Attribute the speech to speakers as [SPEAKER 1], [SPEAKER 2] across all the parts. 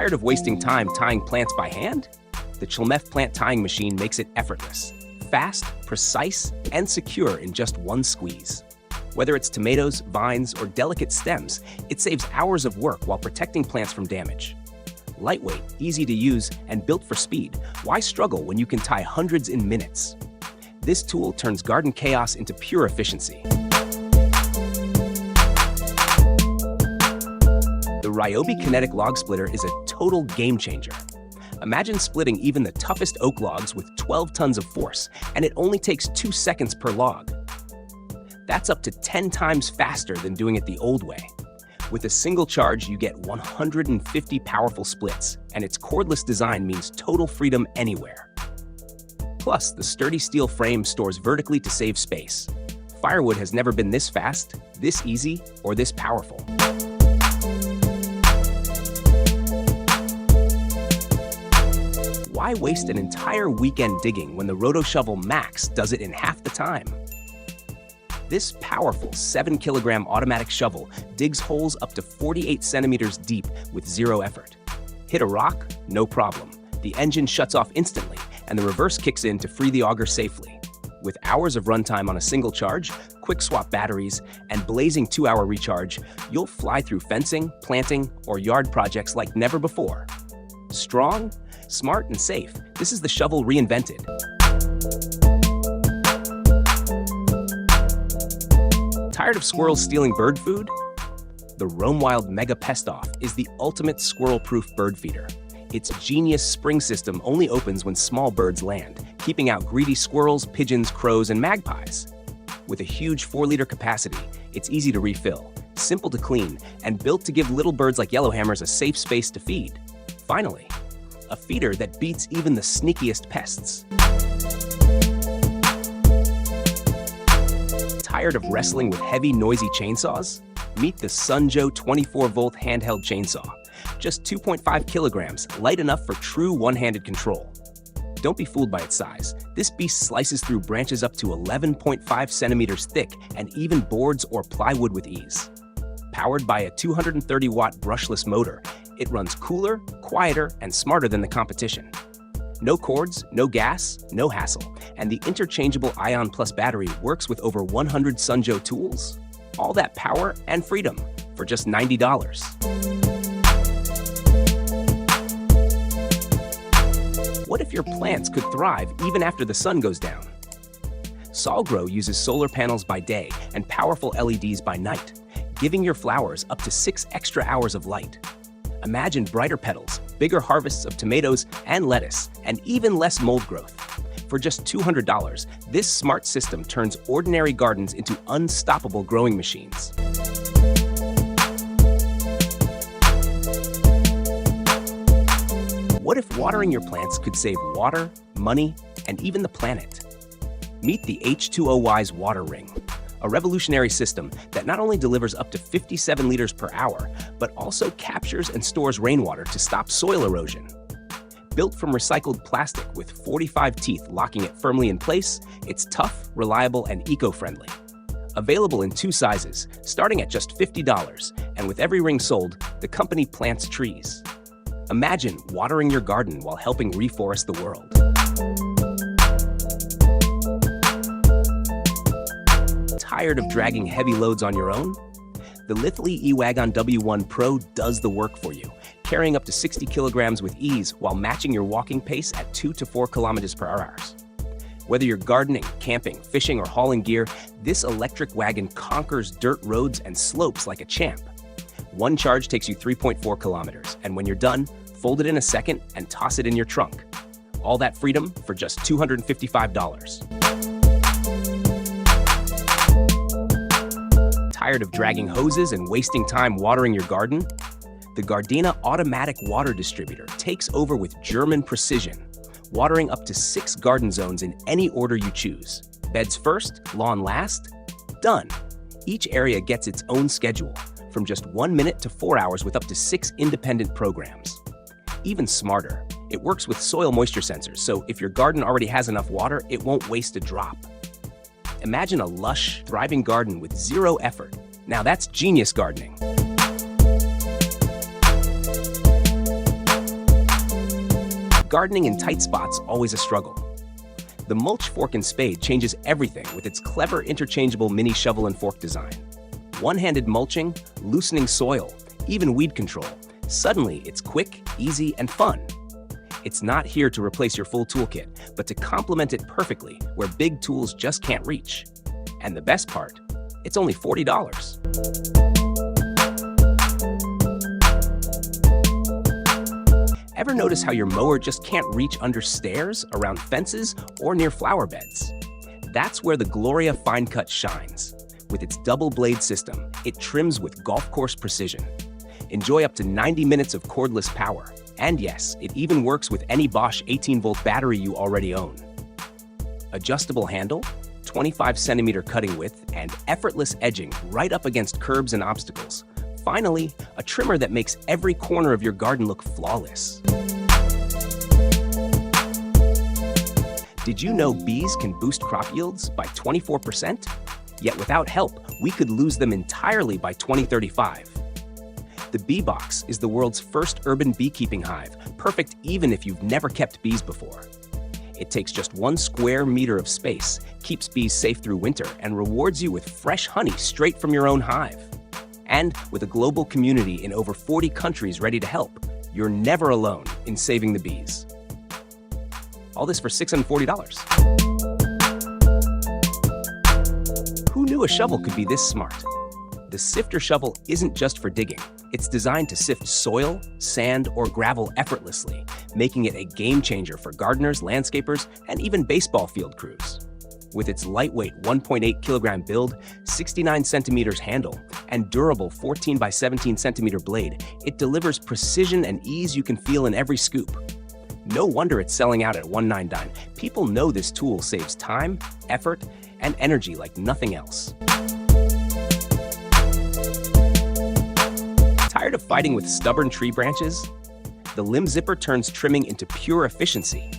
[SPEAKER 1] Tired of wasting time tying plants by hand? The Chlmef plant tying machine makes it effortless, fast, precise, and secure in just one squeeze. Whether it's tomatoes, vines, or delicate stems, it saves hours of work while protecting plants from damage. Lightweight, easy to use, and built for speed, why struggle when you can tie hundreds in minutes? This tool turns garden chaos into pure efficiency. The Ryobi Kinetic Log Splitter is a total game changer. Imagine splitting even the toughest oak logs with 12 tons of force, and it only takes 2 seconds per log. That's up to 10 times faster than doing it the old way. With a single charge, you get 150 powerful splits, and its cordless design means total freedom anywhere. Plus, the sturdy steel frame stores vertically to save space. Firewood has never been this fast, this easy, or this powerful. Why waste an entire weekend digging when the Rotoshovel Max does it in half the time? This powerful 7-kilogram automatic shovel digs holes up to 48 centimeters deep with zero effort. Hit a rock? No problem. The engine shuts off instantly, and the reverse kicks in to free the auger safely. With hours of runtime on a single charge, quick swap batteries, and blazing 2-hour recharge, you'll fly through fencing, planting, or yard projects like never before. Strong, smart, and safe, this is the shovel reinvented. Tired of squirrels stealing bird food? The Roam Wild Mega Pest Off is the ultimate squirrel-proof bird feeder. Its genius spring system only opens when small birds land, keeping out greedy squirrels, pigeons, crows, and magpies. With a huge 4-liter capacity, it's easy to refill, simple to clean, and built to give little birds like yellowhammers a safe space to feed. Finally, a feeder that beats even the sneakiest pests. Tired of wrestling with heavy, noisy chainsaws? Meet the Sunjo 24-volt handheld chainsaw. Just 2.5 kilograms, light enough for true one-handed control. Don't be fooled by its size. This beast slices through branches up to 11.5 centimeters thick and even boards or plywood with ease. Powered by a 230-watt brushless motor, it runs cooler, quieter, and smarter than the competition. No cords, no gas, no hassle, and the interchangeable Ion Plus battery works with over 100 Sunjo tools. All that power and freedom for just $90. What if your plants could thrive even after the sun goes down? SolGrow uses solar panels by day and powerful LEDs by night, giving your flowers up to 6 extra hours of light. Imagine brighter petals, bigger harvests of tomatoes and lettuce, and even less mold growth. For just $200, this smart system turns ordinary gardens into unstoppable growing machines. What if watering your plants could save water, money, and even the planet? Meet the H2O Water Ring, a revolutionary system that not only delivers up to 57 liters per hour, but also captures and stores rainwater to stop soil erosion. Built from recycled plastic with 45 teeth locking it firmly in place, it's tough, reliable, and eco-friendly. Available in 2 sizes, starting at just $50, and with every ring sold, the company plants trees. Imagine watering your garden while helping reforest the world. Tired of dragging heavy loads on your own? The Lithely eWagon W1 Pro does the work for you, carrying up to 60 kilograms with ease while matching your walking pace at 2 to 4 kilometers per hour. Whether you're gardening, camping, fishing, or hauling gear, this electric wagon conquers dirt roads and slopes like a champ. One charge takes you 3.4 kilometers, and when you're done, fold it in a second and toss it in your trunk. All that freedom for just $255. Tired of dragging hoses and wasting time watering your garden? The Gardena Automatic Water Distributor takes over with German precision, watering up to 6 garden zones in any order you choose. Beds first, lawn last? Done. Each area gets its own schedule, from just 1 minute to 4 hours with up to 6 independent programs. Even smarter, it works with soil moisture sensors, so if your garden already has enough water, it won't waste a drop. Imagine a lush, thriving garden with zero effort. Now that's genius gardening. gardening in tight spots always a struggle? The mulch fork and spade changes everything with its clever interchangeable mini shovel and fork design. One-handed mulching, loosening soil, even weed control. Suddenly, it's quick, easy, and fun. It's not here to replace your full toolkit, but to complement it perfectly where big tools just can't reach. And the best part, it's only $40. Ever notice how your mower just can't reach under stairs, around fences, or near flower beds? That's where the Gloria Fine Cut shines. With its double blade system, it trims with golf course precision. Enjoy up to 90 minutes of cordless power. And yes, it even works with any Bosch 18-volt battery you already own. Adjustable handle, 25-centimeter cutting width, and effortless edging right up against curbs and obstacles. Finally, a trimmer that makes every corner of your garden look flawless. Did you know bees can boost crop yields by 24%? Yet without help, we could lose them entirely by 2035. The Bee Box is the world's first urban beekeeping hive, perfect even if you've never kept bees before. It takes just 1 square meter of space, keeps bees safe through winter, and rewards you with fresh honey straight from your own hive. And with a global community in over 40 countries ready to help, you're never alone in saving the bees. All this for $640. Who knew a shovel could be this smart? The Sifter shovel isn't just for digging. It's designed to sift soil, sand, or gravel effortlessly, making it a game changer for gardeners, landscapers, and even baseball field crews. With its lightweight 1.8 kilogram build, 69 centimeters handle, and durable 14 by 17 centimeter blade, it delivers precision and ease you can feel in every scoop. No wonder it's selling out at $199. People know this tool saves time, effort, and energy like nothing else. Tired of fighting with stubborn tree branches? The Limb Zipper turns trimming into pure efficiency.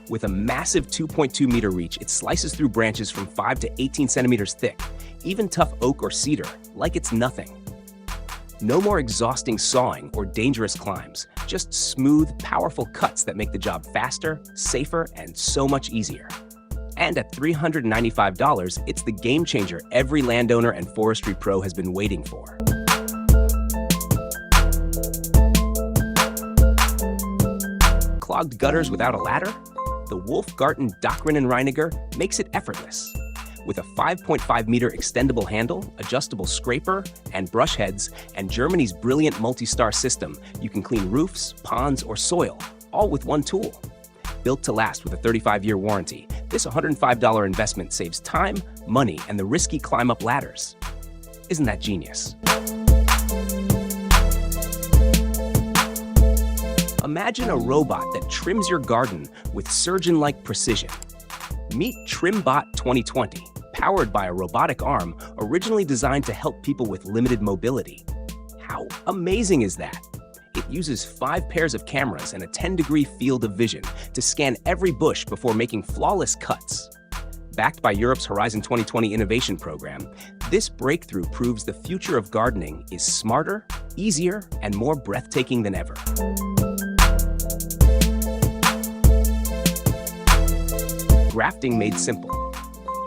[SPEAKER 1] With a massive 2.2 meter reach, it slices through branches from 5 to 18 centimeters thick, even tough oak or cedar, like it's nothing. No more exhausting sawing or dangerous climbs, just smooth, powerful cuts that make the job faster, safer, and so much easier. And at $395, it's the game changer every landowner and forestry pro has been waiting for. Clogged gutters without a ladder? The Wolfgarten Dachrinnen Reiniger makes it effortless. With a 5.5 meter extendable handle, adjustable scraper, and brush heads, and Germany's brilliant multi-star system, you can clean roofs, ponds, or soil, all with one tool. Built to last with a 35-year warranty, this $105 investment saves time, money, and the risky climb up ladders. Isn't that genius? Imagine a robot that trims your garden with surgeon-like precision. Meet TrimBot 2020, powered by a robotic arm originally designed to help people with limited mobility. How amazing is that? It uses 5 pairs of cameras and a 10-degree field of vision to scan every bush before making flawless cuts. Backed by Europe's Horizon 2020 innovation program, this breakthrough proves the future of gardening is smarter, easier, and more breathtaking than ever. Grafting made simple.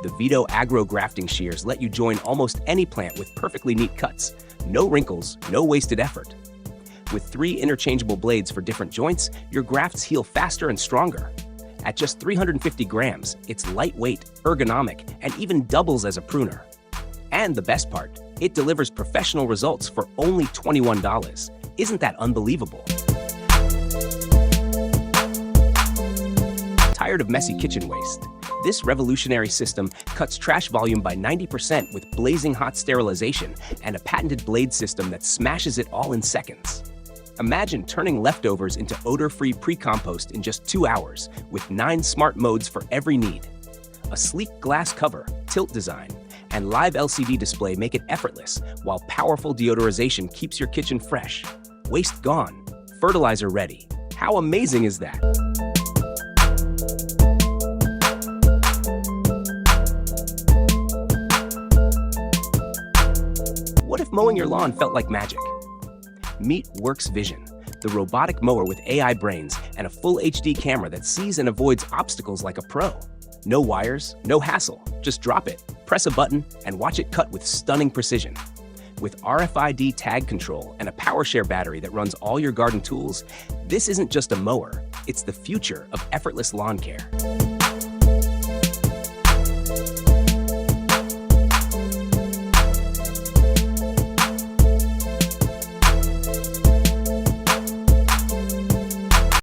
[SPEAKER 1] The Vito Agro grafting shears let you join almost any plant with perfectly neat cuts. No wrinkles, no wasted effort. With 3 interchangeable blades for different joints, your grafts heal faster and stronger. At just 350 grams, it's lightweight, ergonomic, and even doubles as a pruner. And the best part, it delivers professional results for only $21. Isn't that unbelievable? Tired of messy kitchen waste? This revolutionary system cuts trash volume by 90% with blazing hot sterilization and a patented blade system that smashes it all in seconds. Imagine turning leftovers into odor-free pre-compost in just 2 hours with 9 smart modes for every need. A sleek glass cover, tilt design, and live LCD display make it effortless, while powerful deodorization keeps your kitchen fresh. Waste gone, fertilizer ready. How amazing is that? What if mowing your lawn felt like magic? Meet Works Vision, the robotic mower with AI brains and a full HD camera that sees and avoids obstacles like a pro. No wires, no hassle. Just drop it, press a button, and watch it cut with stunning precision. With RFID tag control and a PowerShare battery that runs all your garden tools, this isn't just a mower, it's the future of effortless lawn care.